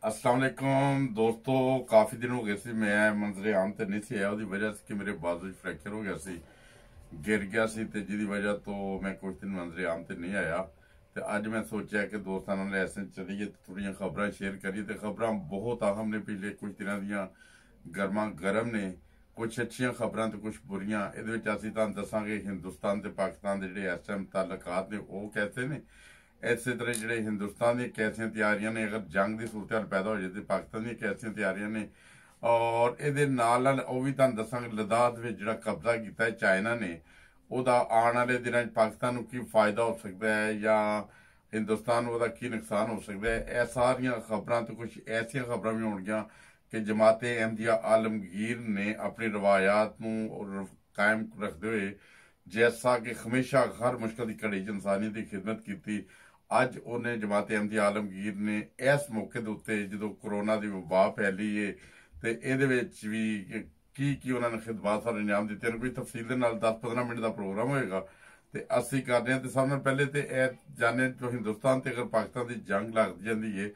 अस्सलाम वालेकुम दोस्तों। काफ़ी दिन हो गए सी मैं मंजरे आम ते नहीं सी आया। ਉਹਦੀ वजह से कि मेरे बाजू फ्रैक्चर हो गया सी, गिर गया सी ते जिहदी वजह तो मैं कुछ दिन मंजरे आम ते नहीं आया। ਤੇ ਅੱਜ ਮੈਂ ਸੋਚਿਆ ਕਿ ਦੋਸਤਾਂ ਨਾਲ ਐਸੇ ਚੱਲੀਏ ਤੇ ਥੋੜੀਆਂ ਖਬਰਾਂ ਸ਼ੇਅਰ ਕਰੀਏ। ਤੇ ਖਬਰਾਂ ਬਹੁਤ ਅਹਿਮ ਨੇ, ਪਿਛਲੇ ਕੁਝ ਦਿਨਾਂ ਦੀਆਂ ਗਰਮਾ ਗਰਮ ਨੇ, ਕੁਝ ਅੱਛੀਆਂ ਖਬਰਾਂ ਤੇ ਕੁਝ ਬੁਰੀਆਂ। ਇਹਦੇ ਵਿੱਚ ਅਸੀਂ ਤੁਹਾਨੂੰ ਦੱਸਾਂਗੇ ਹਿੰਦੁਸਤਾਨ ਤੇ ਪਾਕਿਸਤਾਨ ਦੇ ਜਿਹੜੇ ਇਸ ਟਾਈਮ ਤਾਲੁਕਾਤ ਨੇ ਉਹ ਕੈਸੇ ਨੇ। ਇਸੇ ਤਰ੍ਹਾਂ ਜਿਹੜੇ ਹਿੰਦੁਸਤਾਨ ਦੀਆਂ ਕੈਸੀਆਂ ਤਿਆਰੀਆਂ ਨੇ, ਅਗਰ ਜੰਗ ਦੀ ਸੂਰਤ ਹਾਲ ਪੈਦਾ ਹੋ ਜਾਏ ਤੇ ਪਾਕਿਸਤਾਨ ਦੀਆਂ ਕੈਸੀਆਂ ਤਿਆਰੀਆਂ ਨੇ। ਔਰ ਇਹਦੇ ਨਾਲ ਨਾਲ ਉਹ ਵੀ ਤੁਹਾਨੂੰ ਦੱਸਾਂਗੇ ਲੱਦਾਖ ਵਿੱਚ ਜਿਹੜਾ ਕਬਜ਼ਾ ਕੀਤਾ ਹੈ ਚਾਈਨਾ ਨੇ, ਉਹਦਾ ਆਉਣ ਵਾਲੇ ਦਿਨਾਂ 'ਚ ਪਾਕਿਸਤਾਨ ਨੂੰ ਕੀ ਫਾਇਦਾ ਹੋ ਸਕਦਾ ਹੈ ਜਾਂ ਹਿੰਦੁਸਤਾਨ ਨੂੰ ਉਹਦਾ ਕੀ ਨੁਕਸਾਨ ਹੋ ਸਕਦਾ ਹੈ। ਇਹ ਸਾਰੀਆਂ ਖਬਰਾਂ ਤੇ ਕੁਝ ਐਸੀਆਂ ਖਬਰਾਂ ਵੀ ਹੋਣਗੀਆਂ ਕਿ ਜਮਾਤੇ ਅਹਿਮਦੀਆ ਆਲਮਗੀਰ ਨੇ ਆਪਣੀ ਰਵਾਇਤ ਨੂੰ ਕਾਇਮ ਰੱਖਦੇ ਹੋਏ, ਜੈਸਾ ਕਿ ਹਮੇਸ਼ਾ ਹਰ ਮੁਸ਼ਕਲ ਦੀ ਘੜੀ 'ਚ ਇਨਸਾਨੀਅਤ ਦੀ ਖਿਦਮਤ ਕੀਤੀ, ਅੱਜ ਉਹਨੇ ਜਮਾਤੇ ਅਹਿਮਦੀਆ ਆਲਮਗੀਰ ਨੇ ਇਸ ਮੌਕੇ ਦੇ ਉੱਤੇ ਜਦੋਂ ਕੋਰੋਨਾ ਦੀ ਵਬਾ ਫੈਲੀ ਏ ਤੇ ਇਹਦੇ ਵਿੱਚ ਵੀ ਕੀ ਉਹਨਾਂ ਨੇ ਖਿਦਮਤ ਸਾਰੇ ਅੰਜਾਮ ਦਿੱਤੇ ਨੇ। ਕੋਈ ਤਫਸੀਲ ਦੇ ਨਾਲ 10-15 ਮਿੰਟ ਦਾ ਪ੍ਰੋਗਰਾਮ ਹੋਏਗਾ ਤੇ ਅਸੀਂ ਕਰਦੇ ਹਾਂ। ਤੇ ਸਭ ਤੋਂ ਪਹਿਲੇ ਤੇ ਇਹ ਜਾਣੇ ਜੋ ਹਿੰਦੁਸਤਾਨ ਤੇ ਅਗਰ ਪਾਕਿਸਤਾਨ ਦੀ ਜੰਗ ਲੱਗ ਜਾਂਦੀ ਏ,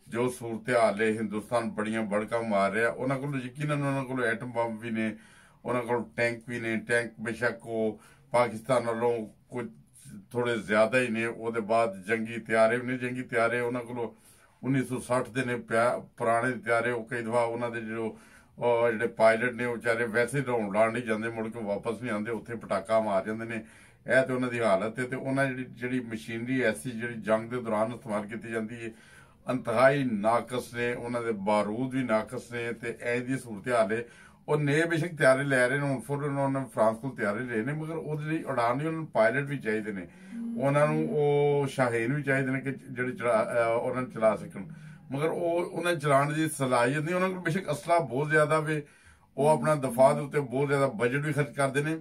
ਜੋ ਸੂਰਤ ਹਾਲ ਏ, ਹਿੰਦੁਸਤਾਨ ਬੜੀਆਂ ਬੜਕਾਂ ਮਾਰ ਰਿਹਾ। ਉਹਨਾਂ ਕੋਲ ਯਕੀਨਨ ਉਹਨਾਂ ਕੋਲ ਐਟਮ ਬੰਬ ਵੀ ਨੇ, ਉਹਨਾਂ ਕੋਲ ਟੈਂਕ ਵੀ ਨੇ। ਟੈਂਕ ਬੇਸ਼ੱਕ ਉਹ ਪਾਕਿਸਤਾਨ ਨਾਲੋਂ ਕੁਝ ਥੋੜੇ ਜ਼ਿਆਦਾ ਹੀ ਨੇ। ਉਹਦੇ ਬਾਅਦ ਜੰਗੀ ਤਿਆਰੇ ਵੀ ਨੇ, ਜੰਗੀ ਤਿਆਰੇ ਉਹਨਾਂ ਕੋਲ 1960 ਦੇ ਨੇ, ਪੁਰਾਣੇ ਤਿਆਰੇ। ਉਹ ਕਈ ਦਫਾ ਉਹਨਾਂ ਦੇ ਜਿਹੜੇ ਪਾਇਲਟ ਨੇ ਉਹ ਵਿਚਾਰੇ ਵੈਸੇ ਦੌੜ ਲਾਣ ਨਹੀਂ ਜਾਂਦੇ, ਮੁੜ ਕੇ ਵਾਪਸ ਨਹੀਂ ਆਉਂਦੇ, ਉੱਥੇ ਪਟਾਕਾ ਮਾਰ ਜਾਂਦੇ ਨੇ। ਇਹ ਤੇ ਉਹਨਾਂ ਦੀ ਹਾਲਤ ਹੈ। ਤੇ ਉਹਨਾਂ ਜਿਹੜੀ ਮਸ਼ੀਨਰੀ ਐਸੀ ਜਿਹੜੀ ਜੰਗ ਦੇ ਦੌਰਾਨ ਇਸਤੇਮਾਲ ਕੀਤੀ ਜਾਂਦੀ ਹੈ, ਇੰਤਹਾਈ ਨਾਕਸ ਨੇ। ਉਹਨਾਂ ਦੇ ਬਾਰੂਦ ਵੀ ਨਾਕਸ ਨੇ ਤੇ ਇਹ ਦੀ ਸੂਰਤ ਹਾਲ ਹੈ। ਉਹ ਨਏ ਬੇਸ਼ੱਕ ਤਿਆਰੇ ਲੈ ਰਹੇ ਨੇ, ਹੁਣ ਫਿਰ ਉਹਨਾਂ ਨੇ ਫਰਾਂਸ ਕੋਲ ਤਿਆਰੇ ਲਏ ਨੇ, ਮਗਰ ਉਹਦੇ ਲਈ ਉਡਾਣ ਲਈ ਉਹਨਾਂ ਨੂੰ ਪਾਇਲਟ ਵੀ ਚਾਹੀਦੇ ਨੇ, ਉਹਨਾਂ ਨੂੰ ਉਹ ਸ਼ਾਹੀਨ ਵੀ ਚਾਹੀਦੇ ਨੇ ਕਿ ਜਿਹੜੇ ਉਹਨਾਂ ਨੂੰ ਚਲਾ ਸਕਣ। ਮਗਰ ਉਹਨਾਂ ਚਲਾਉਣ ਦੀ ਸਲਾਹੀਅਤ ਨਹੀਂ। ਉਹਨਾਂ ਕੋਲ ਬੇਸ਼ੱਕ ਅਸਲਾ ਬਹੁਤ ਜ਼ਿਆਦਾ ਵੇ, ਉਹ ਆਪਣਾ ਦਫਾਅ ਦੇ ਉੱਤੇ ਬਹੁਤ ਜ਼ਿਆਦਾ ਬਜਟ ਵੀ ਖਰਚ ਕਰਦੇ ਨੇ।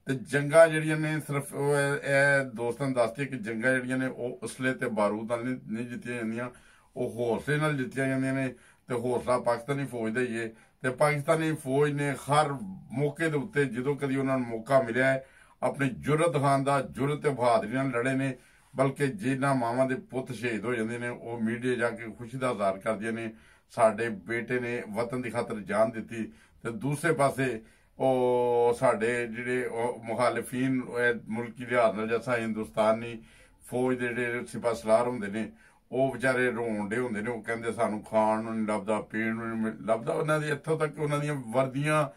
ਤੇ ਜੰਗਾਂ ਜਿਹੜੀਆਂ ਨੇ ਸਿਰਫ ਇਹ ਦੋਸਤਾਂ ਨੂੰ ਦੱਸਦੀ ਕਿ ਜੰਗਾਂ ਜਿਹੜੀਆਂ ਨੇ ਉਹ ਅਸਲੇ ਤੇ ਬਾਰੂਦ ਨਾਲ ਨਹੀਂ ਜਿੱਤੀਆਂ ਜਾਂਦੀਆਂ, ਉਹ ਹੌਸਲੇ ਨਾਲ ਜਿੱਤੀਆਂ ਜਾਂਦੀਆਂ ਨੇ। ਤੇ ਹੌਸਲਾ ਪਾਕਿਸਤਾਨੀ ਫੌਜ ਦਾ ਹੀ ਹੈ। ਤੇ ਪਾਕਿਸਤਾਨੀ ਫੌਜ ਨੇ ਹਰ ਮੌਕੇ ਦੇ ਉੱਤੇ ਜਦੋਂ ਕਦੀ ਉਹਨਾਂ ਨੂੰ ਮੌਕਾ ਮਿਲਿਆ ਹੈ, ਆਪਣੀ ਜੁਰਤ ਦਿਖਾਉਣ ਦਾ, ਜੁਰਤ ਤੇ ਬਹਾਦਰੀ ਨਾਲ ਲੜੇ ਨੇ। ਬਲਕਿ ਜਿਨ੍ਹਾਂ ਮਾਵਾਂ ਦੇ ਪੁੱਤ ਸ਼ਹੀਦ ਹੋ ਜਾਂਦੇ ਨੇ, ਉਹ ਮੀਡੀਆ ਜਾ ਕੇ ਖੁਸ਼ੀ ਦਾ ਇਜ਼ਹਾਰ ਕਰਦੀਆਂ ਨੇ, ਸਾਡੇ ਬੇਟੇ ਨੇ ਵਤਨ ਦੀ ਖਾਤਰ ਜਾਨ ਦਿੱਤੀ। ਤੇ ਦੂਸਰੇ ਪਾਸੇ ਉਹ ਸਾਡੇ ਜਿਹੜੇ ਮੁਖਾਲਿਫੀਨ ਮੁਲਕੀ ਲਿਹਾਜ਼ ਨਾਲ, ਜੈਸਾ ਹਿੰਦੁਸਤਾਨੀ ਫੌਜ ਦੇ ਜਿਹੜੇ ਸਿਪਾਹ ਸਲਾਰ ਹੁੰਦੇ ਨੇ, ਉਹ ਵਿਚਾਰੇ ਰੋਂਡੇ ਹੁੰਦੇ ਨੇ। ਉਹ ਕਹਿੰਦੇ ਸਾਨੂੰ ਖਾਣ ਨੂੰ ਨਹੀਂ ਲੱਭਦਾ, ਪੀਣ ਨੂੰ ਨਹੀਂ ਲੱਭਦਾ। ਉਹਨਾਂ ਦੀ ਇੱਥੋਂ ਤੱਕ ਉਹਨਾਂ ਦੀਆਂ ਵਰਦੀਆਂ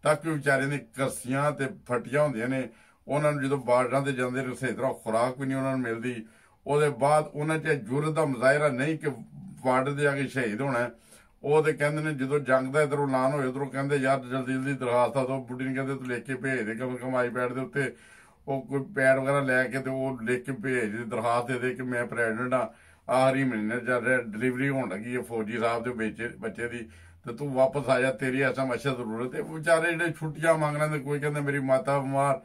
ਤੱਕ ਵੀ ਵਿਚਾਰਿਆਂ ਦੀ ਕੱਸੀਆਂ ਤੇ ਫਟੀਆਂ ਹੁੰਦੀਆਂ ਨੇ। ਉਹਨਾਂ ਨੂੰ ਜਦੋਂ ਬਾਰਡਰਾਂ ਤੇ ਜਾਂਦੇ ਨੇ ਸਹੀ ਤਰ੍ਹਾਂ ਖੁਰਾਕ ਵੀ ਨਹੀਂ ਉਹਨਾਂ ਨੂੰ ਮਿਲਦੀ। ਉਹਦੇ ਬਾਅਦ ਉਹਨਾਂ 'ਚ ਜੁਰਤ ਦਾ ਮੁਜ਼ਾਹਰਾ ਨਹੀਂ ਕਿ ਬਾਰਡਰ ਤੇ ਜਾ ਕੇ ਸ਼ਹੀਦ ਹੋਣਾ। ਉਹ ਤੇ ਕਹਿੰਦੇ ਨੇ ਜਦੋਂ ਜੰਗ ਦਾ ਇੱਧਰੋਂ ਐਲਾਨ ਹੋਏ, ਉਧਰੋਂ ਕਹਿੰਦੇ ਯਾਰ ਜਲਦੀ ਜਲਦੀ ਦਰਖਾਸਤ ਆ ਦੋ। ਬੁੱਢੀ ਨੂੰ ਕਹਿੰਦੇ ਤੂੰ ਲਿਖ ਕੇ ਭੇਜ ਦੇ, ਕਮ ਆਈਪੈਡ ਦੇ ਉੱਤੇ ਉਹ ਕੋਈ ਪੈਡ ਵਗੈਰਾ ਲੈ ਕੇ ਤੇ ਉਹ ਲਿਖ ਕੇ ਭੇਜ ਦੇ, ਦਰਖਾਸਤ ਦੇ ਦੇ ਕਿ ਮੈਂ ਪ੍ਰੈਜ਼ੀਡੈਂਟ ਆ, ਆਖਰੀ ਮਹੀਨੇ ਜਦ ਡਿਲੀਵਰੀ ਹੋਣ ਲੱਗੀ ਹੈ ਫੌਜੀ ਸਾਹਿਬ ਦੇ ਬੱਚੇ ਦੀ, ਤੇ ਤੂੰ ਵਾਪਸ ਆ ਜਾ, ਤੇਰੀ ਐਸਾ ਮਸ਼ਾ ਜ਼ਰੂਰਤ ਹੈ। ਵਿਚਾਰੇ ਜਿਹੜੇ ਛੁੱਟੀਆਂ ਮੰਗ ਲੈਂਦੇ, ਕੋਈ ਕਹਿੰਦੇ ਮੇਰੀ ਮਾਤਾ ਬਿਮਾਰ,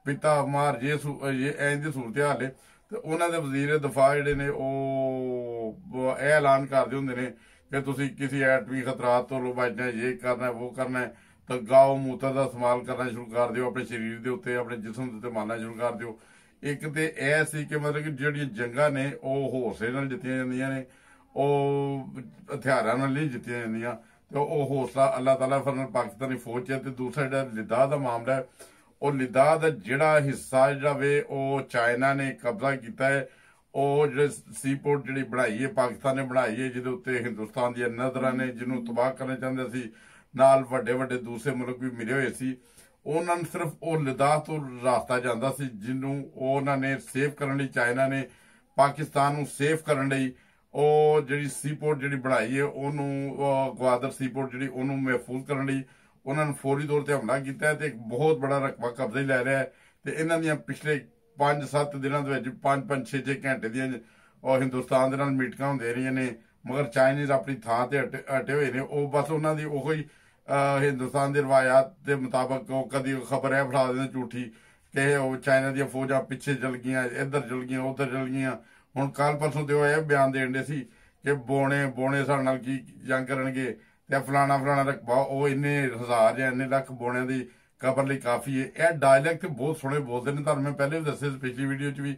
ਪਿਤਾ ਬਿਮਾਰ, ਇੰਜ ਦੀ ਸੂਰਤ ਹਾਲ ਹੈ। ਤੇ ਉਹਨਾਂ ਦੇ ਵਜ਼ੀਰ ਦਫਾ ਜਿਹੜੇ ਨੇ ਉਹ ਇਹ ਐਲਾਨ ਕਰਦੇ ਹੁੰਦੇ ਨੇ ਕਿ ਤੁਸੀਂ ਕਿਸੇ ਐਟਮੀ ਖਤਰਾਤ ਤੋਂ ਬਚਣਾ, ਇਹ ਕਰਨਾ, ਉਹ ਕਰਨਾ, ਤਾਂ ਗਾਓ ਮੂਤਰ ਦਾ ਇਸਤੇਮਾਲ ਕਰਨਾ ਸ਼ੁਰੂ ਕਰ ਦਿਓ, ਆਪਣੇ ਸਰੀਰ ਦੇ ਉੱਤੇ, ਆਪਣੇ ਜਿਸਮ ਦੇ ਉੱਤੇ ਮਾਰਨਾ ਸ਼ੁਰੂ ਕਰ ਦਿਓ। ਇੱਕ ਤੇ ਇਹ ਸੀ ਕਿ ਮਤਲਬ ਕਿ ਜਿਹੜੀਆਂ ਜੰਗਾਂ ਨੇ ਉਹ ਹੌਸਲੇ ਨਾਲ ਜਿੱਤੀਆਂ ਜਾਂਦੀਆਂ ਨੇ, ਉਹ ਹਥਿਆਰਾਂ ਨਾਲ ਨਹੀਂ ਜਿੱਤੀਆਂ ਜਾਂਦੀਆਂ। ਤੇ ਉਹ ਹੌਸਲਾ ਅੱਲਾਹ ਤਾਲਾ ਫਰਮਾਨ ਪਾਕਿਸਤਾਨੀ ਫੌਜ 'ਚ। ਤੇ ਦੂਸਰਾ ਜਿਹੜਾ ਲੱਦਾਖ ਦਾ ਮਾਮਲਾ ਹੈ, ਉਹ ਲੱਦਾਖ ਦਾ ਜਿਹੜਾ ਹਿੱਸਾ ਜਿਹੜਾ ਵੇ ਉਹ ਚਾਈਨਾ ਨੇ ਕਬਜ਼ਾ ਕੀਤਾ ਹੈ। ਉਹ ਜਿਹੜੇ ਸੀਪੋਰਟ ਜਿਹੜੀ ਬਣਾਈ ਹੈ, ਪਾਕਿਸਤਾਨ ਨੇ ਬਣਾਈ ਹੈ, ਜਿਹਦੇ ਉੱਤੇ ਹਿੰਦੁਸਤਾਨ ਦੀਆਂ ਨਜ਼ਰਾਂ ਨੇ, ਜਿਹਨੂੰ ਤਬਾਹ ਕਰਨਾ ਚਾਹੁੰਦੇ ਸੀ, ਨਾਲ ਵੱਡੇ ਵੱਡੇ ਦੂਸਰੇ ਮੁਲਕ ਵੀ ਮਿਲੇ ਹੋਏ ਸੀ। ਉਹਨਾਂ ਨੂੰ ਸਿਰਫ ਉਹ ਲੱਦਾਖ ਤੋਂ ਰਾਸਤਾ ਜਾਂਦਾ ਸੀ, ਜਿਹਨੂੰ ਉਹਨਾਂ ਨੇ ਸੇਫ ਕਰਨ ਲਈ, ਚਾਈਨਾ ਨੇ ਪਾਕਿਸਤਾਨ ਨੂੰ ਸੇਫ ਕਰਨ ਲਈ ਉਹ ਜਿਹੜੀ ਸੀਪੋਰਟ ਜਿਹੜੀ ਬਣਾਈ ਹੈ, ਉਹਨੂੰ ਗਵਾਦਰ ਸੀਪੋਰਟ ਜਿਹੜੀ, ਉਹਨੂੰ ਮਹਿਫੂਜ਼ ਕਰਨ ਲਈ ਉਹਨਾਂ ਨੂੰ ਫੌਰੀ ਤੌਰ ਤੇ ਹਮਲਾ ਕੀਤਾ ਹੈ। ਤੇ ਇੱਕ ਬਹੁਤ ਬੜਾ ਰਕਬਾ ਕਬਜ਼ੇ ਲੈ ਰਿਹਾ ਹੈ। ਤੇ ਇਹਨਾਂ ਦੀਆਂ ਪਿਛਲੇ 5-7 ਦਿਨਾਂ ਦੇ ਵਿੱਚ 5-5, 6-6 ਘੰਟੇ ਦੀਆਂ ਉਹ ਹਿੰਦੁਸਤਾਨ ਦੇ ਨਾਲ ਮੀਟਿੰਗਾਂ ਹੁੰਦੀਆਂ ਰਹੀਆਂ ਨੇ। ਮਗਰ ਚਾਈਨੀਜ਼ ਆਪਣੀ ਥਾਂ ਤੇ ਹਟੇ ਹੋਏ ਨੇ। ਉਹ ਬਸ ਉਹਨਾਂ ਦੀ ਉਹੀ ਹਿੰਦੁਸਤਾਨ ਦੀ ਰਵਾਇਤ ਦੇ ਮੁਤਾਬਕ ਉਹ ਕਦੀ ਖਬਰ ਹੈ ਫੜਾ ਦਿੰਦੇ ਝੂਠੀ ਕਿ ਉਹ ਚਾਈਨਾ ਦੀਆਂ ਫੌਜਾਂ ਪਿੱਛੇ ਚਲ ਗਈਆਂ, ਇੱਧਰ ਚਲ ਗਈਆਂ, ਉੱਧਰ ਚਲ ਗਈਆਂ। ਹੁਣ ਕੱਲ ਪਰਸੋਂ ਤੇ ਉਹ ਇਹ ਬਿਆਨ ਦੇਣ ਦੇ ਸੀ ਕਿ ਬੋਣੇ ਸਾਡੇ ਨਾਲ ਕੀ ਜੰਗ ਕਰਨਗੇ ਤੇ ਫਲਾਣਾ ਰਕਬਾ, ਉਹ ਇੰਨੇ ਹਜ਼ਾਰ ਜਾਂ ਇੰਨੇ ਲੱਖ ਬੋਣਿਆਂ ਦੀ ਕਬਰ ਲਈ ਕਾਫੀ ਹੈ। ਇਹ ਡਾਇਲੈਕਟ ਬਹੁਤ ਸੋਹਣੇ ਬੋਲਦੇ ਨੇ। ਤੁਹਾਨੂੰ ਮੈਂ ਪਹਿਲੇ ਵੀ ਦੱਸਿਆ ਸੀ ਪਿਛਲੀ ਵੀਡੀਓ 'ਚ ਵੀ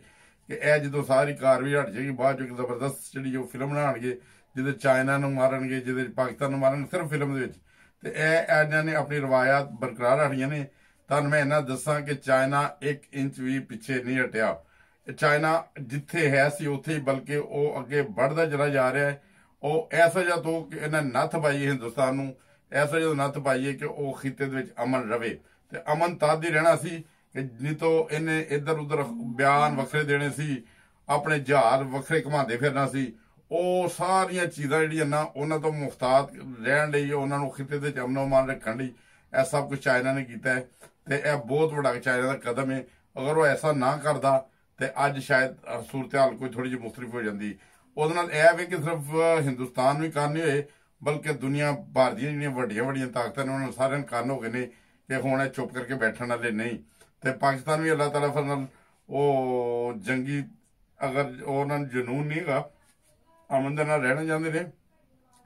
ਕਿ ਇਹ ਜਦੋਂ ਸਾਰੀ ਕਾਰਵਾਈ ਹਟ ਜਾਏਗੀ, ਬਾਅਦ 'ਚ ਇੱਕ ਜ਼ਬਰਦਸਤ ਜਿਹੜੀ ਉਹ ਫਿਲਮ ਬਣਾਉਣਗੇ ਜਿਹਦੇ ਚਾਈਨਾ ਨੂੰ ਮਾਰਨਗੇ, ਜਿਹਦੇ ਪਾਕਿਸਤਾਨ ਨੂੰ ਮਾਰਨਗੇ, ਸਿਰਫ ਫਿਲਮ ਦੇ ਵਿੱਚ। ਤੇ ਇਹ ਇਹਨਾਂ ਨੇ ਆਪਣੀ ਰਵਾਇਤ ਬਰਕਰਾਰ ਰੱਖੀਆਂ ਨੇ। ਤੁਹਾਨੂੰ ਮੈਂ ਇਹਨਾਂ ਦੱਸਾਂ ਕਿ ਚਾਈਨਾ 1 ਇੰਚ ਵੀ ਪਿੱਛੇ ਨਹੀਂ ਹਟਿਆ। ਚਾਈਨਾ ਜਿੱਥੇ ਹੈ ਸੀ ਉੱਥੇ ਹੀ, ਬਲਕਿ ਉਹ ਅੱਗੇ ਵੱਧਦਾ ਚਲਾ ਜਾ ਰਿਹਾ ਹੈ। ਉਹ ਇਸ ਵਜ੍ਹਾ ਤੋਂ ਕਿ ਇਹਨਾਂ ਨੱਥ ਪਾਈ ਹਿੰਦੁਸਤਾਨ ਨੂੰ, ਇਸ ਵਜ੍ਹਾ ਤੋਂ ਨੱਥ ਪਾਈਏ ਕਿ ਉਹ ਖਿੱਤੇ ਦੇ ਵਿੱਚ ਅਮਨ ਰਵੇ। ਤੇ ਅਮਨ ਤਦ ਹੀ ਰਹਿਣਾ ਸੀ ਕਿ ਨਹੀਂ ਤਾਂ ਇਹਨੇ ਇੱਧਰ ਉੱਧਰ ਬਿਆਨ ਵੱਖਰੇ ਦੇਣੇ ਸੀ, ਆਪਣੇ ਜਹਾਜ਼ ਵੱਖਰੇ ਘੁਮਾਉਂਦੇ ਫਿਰਨਾ ਸੀ। ਉਹ ਸਾਰੀਆਂ ਚੀਜ਼ਾਂ ਜਿਹੜੀਆਂ ਨਾ ਉਹਨਾਂ ਤੋਂ ਮੁਖਤਾਤ ਰਹਿਣ ਲਈ, ਉਹਨਾਂ ਨੂੰ ਖਿੱਤੇ ਦੇ ਵਿੱਚ ਅਮਨ ਅਮਾਨ ਰੱਖਣ ਲਈ ਇਹ ਸਭ ਕੁਝ ਚਾਈਨਾ ਨੇ ਕੀਤਾ ਹੈ। ਤੇ ਇਹ ਬਹੁਤ ਵੱਡਾ ਚਾਈਨਾ ਦਾ ਕਦਮ ਹੈ। ਅਗਰ ਉਹ ਐਸਾ ਨਾ ਕਰਦਾ ਤੇ ਅੱਜ ਸ਼ਾਇਦ ਸੂਰਤ ਹਾਲ ਕੋਈ ਥੋੜੀ ਜਿਹੀ ਮੁਖਤਲਿਫ ਹੋ ਜਾਂਦੀ। ਉਹਦੇ ਨਾਲ ਇਹ ਵੀ ਕਿ ਸਿਰਫ ਹਿੰਦੁਸਤਾਨ ਨੂੰ ਹੀ ਕਾਰਨ ਨਹੀਂ ਹੋਏ, ਬਲਕਿ ਦੁਨੀਆ ਭਰ ਦੀਆਂ ਜਿਹੜੀਆਂ ਵੱਡੀਆਂ ਵੱਡੀਆਂ ਤਾਕਤਾਂ ਨੇ ਉਹਨਾਂ ਨੂੰ ਸਾਰਿਆਂ ਨੂੰ ਕਾਰਨ ਹੋ ਗਏ ਨੇ ਕਿ ਹੁਣ ਇਹ ਚੁੱਪ ਕਰਕੇ ਬੈਠਣ ਵਾਲੇ ਨਹੀਂ। ਤੇ ਪਾਕਿਸਤਾਨ ਵੀ ਅੱਲਾਹ ਤਾਲਾ ਫਜ਼ਲ ਨਾਲ ਉਹ ਜੰਗੀ, ਅਗਰ ਉਹਨਾਂ ਨੂੰ ਜਨੂਨ ਨਹੀਂ ਹੈਗਾ, ਅਮਨ ਦੇ ਨਾਲ ਰਹਿਣਾ ਚਾਹੁੰਦੇ ਨੇ,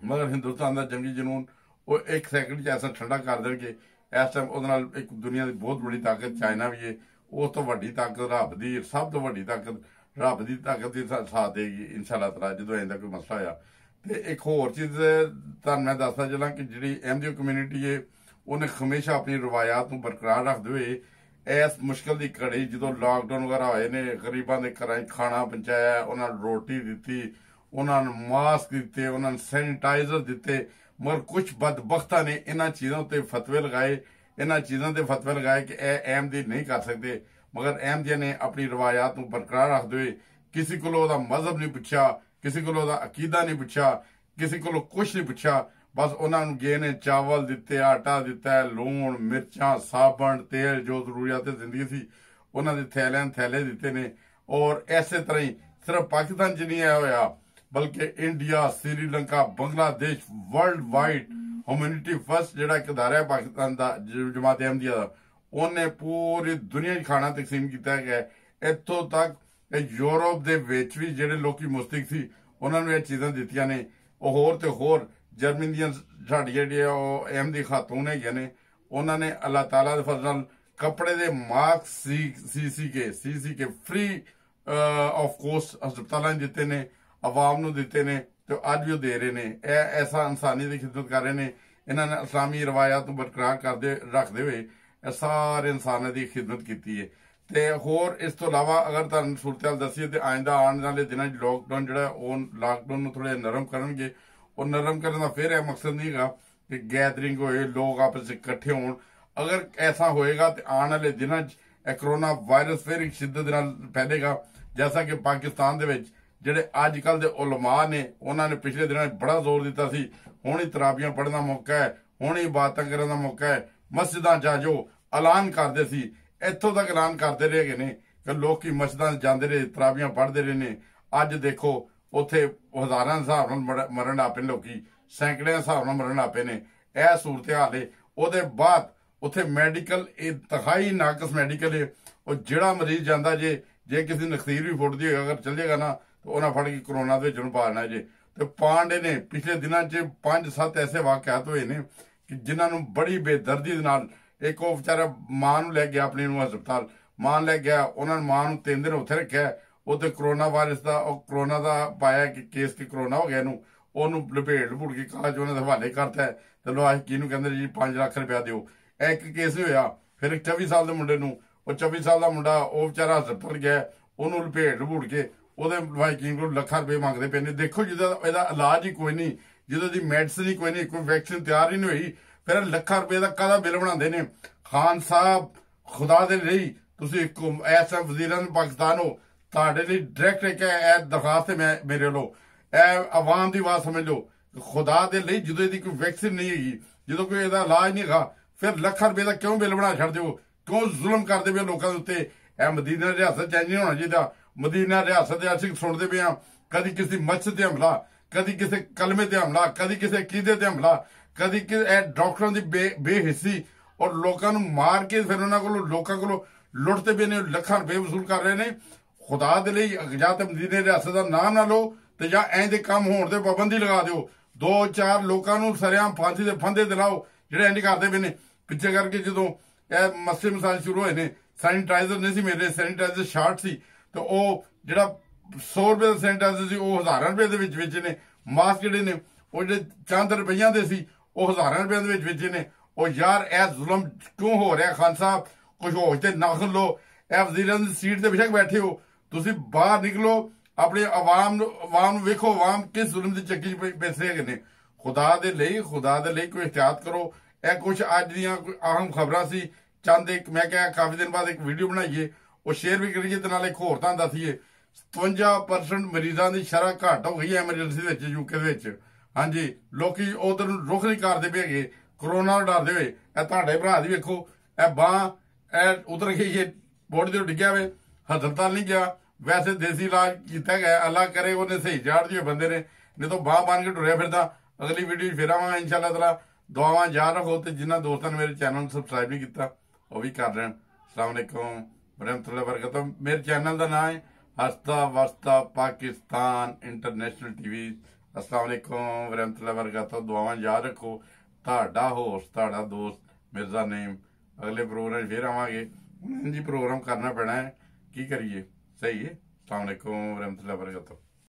ਮਗਰ ਹਿੰਦੁਸਤਾਨ ਦਾ ਜੰਗੀ ਜਨੂਨ ਉਹ 1 ਸੈਕਿੰਡ 'ਚ ਐਸਾ ਠੰਡਾ ਕਰ ਦੇਣਗੇ। ਇਸ ਟਾਈਮ ਉਹਦੇ ਨਾਲ ਇੱਕ ਦੁਨੀਆ ਦੀ ਬਹੁਤ ਵੱਡੀ ਤਾਕਤ ਚਾਈਨਾ ਵੀ ਹੈ, ਉਸ ਤੋਂ ਵੱਡੀ ਤਾਕਤ ਰੱਬ ਦੀ, ਸਭ ਤੋਂ ਵੱਡੀ ਤਾਕਤ ਰੱਬ ਦੀ ਤਾਕਤ ਦੀ ਸਾਥ ਦੇਗੀ ਇਨਸ਼ਾਅੱਲਾ ਤਾਲਾ ਜਦੋਂ ਇਹਦਾ ਕੋਈ ਮਸਲਾ ਹੋਇਆ। ਤੇ ਇੱਕ ਹੋਰ ਚੀਜ਼ ਤੁਹਾਨੂੰ ਮੈਂ ਦੱਸਦਾ ਚੱਲਾਂ ਕਿ ਜਿਹੜੀ ਐਮਡੀਓ ਕਮਿਊਨਿਟੀ ਹੈ ਉਹਨੇ ਹਮੇਸ਼ਾ ਆਪਣੀ ਰਵਾਇਤ ਨੂੰ ਬਰਕਰਾਰ ਰੱਖਦੇ ਹੋਏ ਇਸ ਮੁਸ਼ਕਿਲ ਦੀ ਘੜੀ ਜਦੋਂ ਲਾਕਡਾਊਨ ਵਗੈਰਾ ਹੋਏ ਨੇ, ਗਰੀਬਾਂ ਦੇ ਘਰਾਂ 'ਚ ਖਾਣਾ ਪਹੁੰਚਾਇਆ, ਉਹਨਾਂ ਨੂੰ ਰੋਟੀ ਦਿੱਤੀ, ਉਹਨਾਂ ਨੂੰ ਮਾਸਕ ਦਿੱਤੇ, ਉਹਨਾਂ ਨੂੰ ਸੈਨੀਟਾਈਜ਼ਰ ਦਿੱਤੇ। ਮਗਰ ਕੁਝ ਬਦਬਖਤਾਂ ਨੇ ਇਹਨਾਂ ਚੀਜ਼ਾਂ ਉੱਤੇ ਫਤਵੇ ਲਗਾਏ, ਇਹਨਾਂ ਚੀਜ਼ਾਂ ਤੇ ਫਤਵੇ ਲਗਾਏ ਕਿ ਇਹ ਅਹਿਮਦੀ ਨਹੀਂ ਕਰ ਸਕਦੇ। ਮਗਰ ਅਹਿਮਦੀਆਂ ਨੇ ਆਪਣੀ ਰਵਾਇਤ ਨੂੰ ਬਰਕਰਾਰ ਰੱਖਦੇ ਹੋਏ ਕਿਸੇ ਕੋਲੋਂ ਉਹਦਾ ਮਜ਼ਹਬ ਨਹੀਂ ਪੁੱਛਿਆ, ਕਿਸੇ ਕੋਲੋਂ ਉਹਦਾ ਅਕੀਦਾ ਨਹੀਂ ਪੁੱਛਿਆ, ਕਿਸੇ ਕੋਲੋਂ ਕੁਛ ਨਹੀਂ ਪੁੱਛਿਆ। ਬਸ ਉਹਨਾਂ ਨੂੰ ਗਏ ਨੇ ਚਾਵਲ ਦਿੱਤੇ, ਆਟਾ ਦਿੱਤਾ, ਲੂਣ, ਮਿਰਚਾਂ, ਸਾਬਣ, ਤੇਲ, ਜੋ ਜ਼ਰੂਰੀਆਤ ਜ਼ਿੰਦਗੀ ਸੀ ਉਹਨਾਂ ਦੇ ਥੈਲੇ ਦਿੱਤੇ ਨੇ। ਔਰ ਇਸੇ ਤਰ੍ਹਾਂ ਹੀ ਸਿਰਫ ਪਾਕਿਸਤਾਨ 'ਚ ਨਹੀਂ ਆਇਆ ਹੋਇਆ, ਬਲਕਿ India, Sri Lanka, Bangladesh, world wide humanity first ਜਿਹੜਾ ਇੱਕ ਅਦਾਰਾ ਹੈ ਪਾਕਿਸਤਾਨ ਦਾ, ਜਮਾਤ ਅਹਿਮਦੀਆ ਦਾ, ਉਹਨੇ ਪੂਰੀ ਦੁਨੀਆ 'ਚ ਖਾਣਾ ਤਕਸੀਮ ਕੀਤਾ ਗਿਆ। ਇੱਥੋਂ ਤੱਕ ਕਿ ਯੂਰਪ ਦੇ ਵਿੱਚ ਵੀ ਜਿਹੜੇ ਲੋਕੀ ਮੁਸਤਕ ਸੀ ਉਹਨਾਂ ਨੂੰ ਇਹ ਚੀਜ਼ਾਂ ਦਿੱਤੀਆਂ ਨੇ। ਉਹ ਹੋਰ ਤੇ ਹੋਰ ਜਰਮਨੀ ਦੀਆਂ ਸਾਡੀ ਜਿਹੜੀ ਉਹ ਅਹਿਮਦੀ ਖਾਤੂਨ ਹੈਗੀਆਂ ਨੇ, ਉਹਨਾਂ ਨੇ ਅੱਲਾਹ ਤਾਲਾ ਦੇ ਫਜ਼ਲ ਨਾਲ ਕੱਪੜੇ ਦੇ mask C K free of cost ਹਸਪਤਾਲਾਂ 'ਚ ਦਿੱਤੇ ਨੇ, ਆਵਾਮ ਨੂੰ ਦਿੱਤੇ ਨੇ, ਤੇ ਅੱਜ ਵੀ ਉਹ ਦੇ ਰਹੇ ਨੇ। ਇਹ ਐਸਾ ਇਨਸਾਨੀ ਦੀ ਖਿਦਮਤ ਕਰ ਰਹੇ ਨੇ। ਇਹਨਾਂ ਨੇ ਇਸਲਾਮੀ ਰਵਾਇਤ ਨੂੰ ਬਰਕਰਾਰ ਰੱਖਦੇ ਹੋਏ ਇਹ ਸਾਰੇ ਇਨਸਾਨਾਂ ਦੀ ਖਿਦਮਤ ਕੀਤੀ ਹੈ। ਤੇ ਹੋਰ ਇਸ ਤੋਂ ਇਲਾਵਾ ਅਗਰ ਤੁਹਾਨੂੰ ਸੂਰਤ-ਏ-ਹਾਲ ਦੱਸੀਏ ਤੇ ਆਇੰਦਾ ਆਉਣ ਵਾਲੇ ਦਿਨਾਂ 'ਚ ਲੋਕਡਾਊਨ ਜਿਹੜਾ ਉਹ ਲਾਕਡਾਊਨ ਨੂੰ ਥੋੜ੍ਹਾ ਨਰਮ ਕਰਨਗੇ। ਉਹ ਨਰਮ ਕਰਨ ਦਾ ਫਿਰ ਇਹ ਮਕਸਦ ਨਹੀਂ ਹੈਗਾ ਕਿ ਗੈਦਰਿੰਗ ਹੋਏ, ਲੋਕ ਆਪਸ ਵਿੱਚ ਇਕੱਠੇ ਹੋਣ। ਅਗਰ ਐਸਾ ਹੋਏਗਾ ਤੇ ਆਉਣ ਵਾਲੇ ਦਿਨਾਂ 'ਚ ਇਹ ਕਰੋਨਾ ਵਾਇਰਸ ਫਿਰ ਇੱਕ ਸ਼ਿੱਦਤ ਨਾਲ ਫੈਲੇਗਾ। ਜੈਸਾ ਕਿ ਪਾਕਿਸਤਾਨ ਦੇ ਵਿੱਚ ਜਿਹੜੇ ਅੱਜ ਕੱਲ੍ਹ ਦੇ ਉਲਮਾ ਨੇ ਉਹਨਾਂ ਨੇ ਪਿਛਲੇ ਦਿਨਾਂ 'ਚ ਬੜਾ ਜ਼ੋਰ ਦਿੱਤਾ ਸੀ, ਹੁਣ ਹੀ ਤਰਾਬੀਆਂ ਪੜ੍ਹਨ ਦਾ ਮੌਕਾ ਹੈ, ਹੁਣ ਹੀ ਇਬਾਦਤਾਂ ਕਰਨ ਦਾ ਮੌਕਾ ਹੈ, ਮਸਜਿਦਾਂ 'ਚ ਆ ਜਾਓ। ਐਲਾਨ ਕਰਦੇ ਸੀ, ਇੱਥੋਂ ਤੱਕ ਐਲਾਨ ਕਰਦੇ ਰਹੇ ਗਏ ਨੇ ਕਿ ਲੋਕੀ ਮਸਜਿਦਾਂ 'ਚ ਜਾਂਦੇ ਰਹੇ, ਤਰਾਬੀਆਂ ਪੜ੍ਹਦੇ ਰਹੇ ਨੇ। ਅੱਜ ਦੇਖੋ ਉੱਥੇ ਹਜ਼ਾਰਾਂ ਦੇ ਹਿਸਾਬ ਨਾਲ ਮਰਨ ਲੱਗ ਪਏ ਲੋਕੀ, ਸੈਂਕੜਿਆਂ ਦੇ ਹਿਸਾਬ ਨਾਲ ਮਰਨ ਲੱਗ ਪਏ ਨੇ। ਇਹ ਸੂਰਤ ਹਾਲ ਹੈ। ਉਹਦੇ ਬਾਅਦ ਉੱਥੇ ਮੈਡੀਕਲ ਇੰਤਹਾਈ ਨਾਕਸ ਮੈਡੀਕਲ ਹੈ। ਉਹ ਜਿਹੜਾ ਮਰੀਜ਼ ਜਾਂਦਾ ਜੇ ਕਿਸੇ ਨਖਸੀਰ ਵੀ ਫੁੱਟਦੀ ਹੋਏਗਾ, ਅਗਰ ਚੱਲ ਜਾਏਗਾ ਨਾ ਤਾਂ ਉਹਨਾਂ ਫੜ ਕੇ ਕਰੋਨਾ ਦੇ ਵਿੱਚ ਨੂੰ ਪਾਣਾ ਜੇ। ਤੇ ਪਾਂਡੇ ਨੇ ਪਿਛਲੇ ਦਿਨਾਂ 'ਚ 5-7 ਐਸੇ ਵਾਕਿਆਤ ਹੋਏ ਨੇ ਕਿ ਜਿਨ੍ਹਾਂ ਨੂੰ ਬੜੀ ਬੇਦਰਦੀ ਦੇ ਨਾਲ, ਇੱਕ ਉਹ ਵਿਚਾਰਾ ਮਾਂ ਨੂੰ ਲੈ ਗਿਆ ਆਪਣੀ ਨੂੰ ਹਸਪਤਾਲ, ਮਾਂ ਲੈ ਗਿਆ, ਉਹਨਾਂ ਨੇ ਮਾਂ ਨੂੰ 3 ਦਿਨ ਉੱਥੇ ਰੱਖਿਆ। ਉਹ ਤੇ ਕਰੋਨਾ ਵਾਇਰਸ ਦਾ, ਉਹ ਕਰੋਨਾ ਦਾ ਪਾਇਆ ਕਿ ਕੇਸ ਕਿ ਕਰੋਨਾ ਹੋ ਗਿਆ ਇਹਨੂੰ, ਉਹਨੂੰ ਲਪੇਟ ਕੇ ਕਾਜ ਉਹਨਾਂ ਦੇ ਹਵਾਲੇ ਕਰਤਾ ਤੇ ਲੋ ਕਿਹਨੂੰ ਕਹਿੰਦੇ ਜੀ 5 ਲੱਖ ਰੁਪਇਆ ਦਿਓ। ਇਹ ਇੱਕ ਕੇਸ ਨਹੀਂ ਹੋਇਆ। ਫਿਰ ਇੱਕ 24 ਸਾਲ ਦੇ ਮੁੰਡੇ ਨੂੰ, ਉਹ 24 ਸਾਲ ਦਾ ਮੁੰਡਾ ਉਹ ਵਿਚਾਰਾ ਹਸਪਤਾਲ ਗਿਆ, ਉਹਨੂੰ ਲਪੇਟ ਕੇ ਉਹਦੇ ਵਾਈਕਿੰਗ ਕੋਲ ਲੱਖਾਂ ਰੁਪਏ ਮੰਗਦੇ ਪਏ ਨੇ। ਦੇਖੋ ਜਿਹਦਾ ਇਹਦਾ ਇਲਾਜ ਹੀ ਕੋਈ ਨਹੀਂ, ਜਿਹਦੇ ਦੀ ਮੈਡੀਸਨ ਹੀ ਕੋਈ ਨਹੀਂ, ਕੋਈ ਵੈਕਸੀਨ ਤਿਆਰ ਹੀ ਨਹੀਂ ਹੋਈ, ਫਿਰ ਲੱਖਾਂ ਰੁਪਏ ਦਾ ਕਾਹਦਾ ਬਿੱਲ ਬਣਾਉਂਦੇ ਨੇ। ਖਾਨ ਸਾਹਿਬ ਖੁਦਾ ਦੇ ਲਈ ਤੁਸੀਂ ਇਸ ਵਜ਼ੀਰਾਂ ਪਾਕਿਸਤਾਨ ਹੋ, ਤੁਹਾਡੇ ਲਈ ਡਾਇਰੈਕਟ ਇੱਕ ਇਹ ਦਰਖਾਸਤ ਹੈ ਮੇਰੇ ਵੱਲੋਂ, ਇਹ ਆਵਾਮ ਦੀ ਆਵਾਜ਼ ਸਮਝ ਲਓ। ਖੁਦਾ ਦੇ ਲਈ ਜਦੋਂ ਇਹਦੀ ਕੋਈ ਵੈਕਸੀਨ ਨਹੀਂ ਹੈਗੀ, ਜਦੋਂ ਕੋਈ ਇਹਦਾ ਇਲਾਜ ਨਹੀਂ ਹੈਗਾ, ਫਿਰ ਲੱਖਾਂ ਰੁਪਏ ਦਾ ਕਿਉਂ ਬਿੱਲ ਬਣਾ ਛੱਡਦੇ ਹੋ? ਕਿਉਂ ਜ਼ੁਲਮ ਕਰਦੇ ਪਏ ਲੋਕਾਂ ਦੇ ਉੱਤੇ? ਇਹ ਮਦੀਨਾ ਰਿਆਸਤ ਚ ਨਹੀਂ ਹੋਣਾ ਚਾਹੀਦਾ। ਮਦੀਨਾ ਰਿਆਸਤ ਦੇ ਅਸੀਂ ਸੁਣਦੇ ਪਏ ਹਾਂ, ਕਦੀ ਕਿਸੇ ਮਸਜਿਦ ਤੇ ਹਮਲਾ, ਕਦੀ ਕਿਸੇ ਕਲਮੇ ਤੇ ਹਮਲਾ, ਕਦੀ ਕਿਸੇ ਅਕੀਦੇ ਤੇ ਹਮਲਾ, ਕਦੀ ਇਹ ਡਾਕਟਰਾਂ ਦੀ ਬੇਹਿੱਸੀ ਔਰ ਲੋਕਾਂ ਨੂੰ ਮਾਰ ਕੇ ਫਿਰ ਉਹਨਾਂ ਕੋਲੋਂ ਲੋਕਾਂ ਕੋਲੋਂ ਲੁੱਟਦੇ ਪਏ ਨੇ, ਲੱਖਾਂ ਰੁਪਏ ਵਸੂਲ ਕਰ ਰਹੇ ਨੇ। ਖੁਦਾ ਦੇ ਲਈ ਜਾਂ ਤੇ ਮਦੀਨੇ ਰਿਆਸਤ ਦਾ ਨਾਮ ਨਾ ਲਓ ਤੇ ਜਾਂ ਐਂ ਦੇ ਕੰਮ ਹੋਣ ਤੇ ਪਾਬੰਦੀ ਲਗਾ ਦਿਓ। 2-4 ਲੋਕਾਂ ਨੂੰ ਸਰਿਆਮ ਫਾਂਸੀ ਦੇ ਫੰਦੇ ਦਿਲਾਓ ਜਿਹੜੇ ਇੰਜ ਕਰਦੇ ਪਏ ਨੇ। ਪਿੱਛੇ ਕਰਕੇ ਜਦੋਂ ਇਹ ਮਸਲੇ ਮਸਾਇਲ ਸ਼ੁਰੂ ਹੋਏ ਨੇ, ਸੈਨੀਟਾਈਜ਼ਰ ਨਹੀਂ ਸੀ ਮੇਰੇ, ਸੈਨੀਟਾਈਜ਼ਰ ਸ਼ਾਰਟ ਸੀ, ਤੇ ਉਹ ਜਿਹੜਾ 100 ਰੁਪਏ ਦਾ ਸੈਨੀਟਾਈਜ਼ਰ ਸੀ ਉਹ ਹਜ਼ਾਰਾਂ ਰੁਪਏ ਦੇ ਵਿੱਚ ਨੇ। ਮਾਸਕ ਜਿਹੜੇ ਨੇ ਉਹ ਜਿਹੜੇ ਚੰਦ ਰੁਪਈਆਂ ਦੇ ਸੀ ਉਹ ਹਜ਼ਾਰਾਂ ਰੁਪਈਆਂ ਦੇ ਵਿੱਚ ਵੇਚੇ ਨੇ। ਉਹ ਯਾਰ ਇਹ ਜ਼ੁਲਮ ਕਿਉਂ ਹੋ ਰਿਹਾ? ਖਾਨ ਸਾਹਿਬ ਕੁਝ ਹੋਸ਼ ਤੇ ਨਖਲ ਲਓ। ਇਹ ਵਜ਼ੀਰਾਂ ਦੀ ਸੀਟ ਤੇ ਬੇਸ਼ੱਕ ਬੈਠੇ ਹੋ, ਤੁਸੀਂ ਬਾਹਰ ਨਿਕਲੋ, ਆਪਣੀ ਆਵਾਮ ਨੂੰ ਵੇਖੋ, ਆਵਾਮ ਕਿਸ ਜ਼ੁਲਮ ਦੀ ਚੱਕੀ 'ਚ ਪੈਸੇ ਹੈਗੇ ਨੇ। ਖੁਦਾ ਦੇ ਲਈ ਕੋਈ ਇhtiyat ਕਰੋ। ਇਹ ਕੁਝ ਅੱਜ ਦੀਆਂ ਕੋਈ ਅਹਿਮ ਖਬਰਾਂ ਸੀ। ਚੰਦ ਇੱਕ ਮੈਂ ਕਿਹਾ ਕਾਫੀ ਦਿਨ ਬਾਅਦ ਇੱਕ ਵੀਡੀਓ ਬਣਾਈਏ, ਉਹ ਸ਼ੇਅਰ ਵੀ ਕਰੀਏ ਤੇ ਨਾਲ ਇੱਕ ਹੋਰ ਤਾਂ ਦੱਸੀਏ। 57% ਮਰੀਜ਼ਾਂ ਦੀ ਸ਼ਰ੍ਹਾ ਘੱਟ ਹੋ ਗਈ ਹੈ ਐਮਰਜੈਂਸੀ ਵਿੱਚ ਯੂਕੇ ਦੇ ਵਿੱਚ। ਹਾਂਜੀ, ਲੋਕੀ ਉਧਰ ਨੂੰ ਰੁਖ ਨਹੀਂ ਕਰਦੇ ਪਏ ਹੈਗੇ ਕਰੋਨਾ ਨੂੰ ਡਰਦੇ ਹੋਏ। ਇਹ ਤੁਹਾਡੇ ਭਰਾ ਦੀ ਵੇਖੋ, ਇਹ ਬਾਂਹ ਇਹ ਉਤਰ ਗਈ ਹੈ, ਬੋਡੀ ਤੋਂ ਡਿੱਗਿਆ ਵੇ, ਹਸਪਤਾਲ ਨਹੀਂ ਗਿਆ। ਵੈਸੇ ਦੇਸੀ ਇਲਾਜ ਕੀਤਾ ਗਿਆ, ਅੱਲਾ ਕਰੇ ਉਹਨੇ ਸਹੀ ਚਾੜ ਦਿਓ ਬੰਦੇ ਨੇ, ਨਹੀਂ ਤਾਂ ਬਾਂਹ ਬਣ ਕੇ ਟੁਰਿਆ ਫਿਰਦਾ। ਅਗਲੀ ਵੀਡੀਓ 'ਚ ਫਿਰ ਆਵਾਂਗਾ ਇਨਸ਼ਾਅੱਲਾ ਤਾਲਾ। ਦੁਆਵਾਂ ਯਾਦ ਰੱਖੋ ਤੇ ਜਿਨ੍ਹਾਂ ਦੋਸਤਾਂ ਨੇ ਮੇਰੇ ਚੈਨਲ ਨੂੰ ਸਬਸਕ੍ਰਾਈਬ ਨਹੀਂ ਕੀਤਾ ਉਹ ਵੀ ਕਰ ਲੈਣ। ਅਸਲਾਮ ਅਲੈਕੁਮ ਵਰਹਿਮਤੁल्लाह ਵਬਰਕਾਤੁਹ। ਮੇਰੇ ਚੈਨਲ ਦਾ ਨਾਮ ਹੈ ਹਸਤਾ ਵਸਤਾ ਪਾਕਿਸਤਾਨ ਇੰਟਰਨੈਸ਼ਨਲ ਟੀਵੀ। ਅਸਲਾਮ ਅਲੈਕੁਮ ਵਰਹਿਮਤੁल्लाह ਵਬਰਕਾਤੁਹ। ਦੁਆਵਾਂ ਯਾਦ ਰੱਖੋ। ਤੁਹਾਡਾ ਹੋਸਟ, ਤੁਹਾਡਾ ਦੋਸਤ ਮਿਰਜ਼ਾ ਨਈਮ। ਅਗਲੇ ਪ੍ਰੋਗਰਾਮ ਫਿਰ ਆਵਾਂਗੇ। ਹੁਣ ਜੀ ਪ੍ਰੋਗਰਾਮ ਕਰਨਾ ਪੈਣਾ ਹੈ, ਕੀ ਕਰੀਏ? ਸਹੀ ਹੈ। ਅਸਲਾਮ ਅਲੈਕੁਮ ਵਰਹਿਮਤੁल्लाह ਵਬਰਕਾਤੁਹ।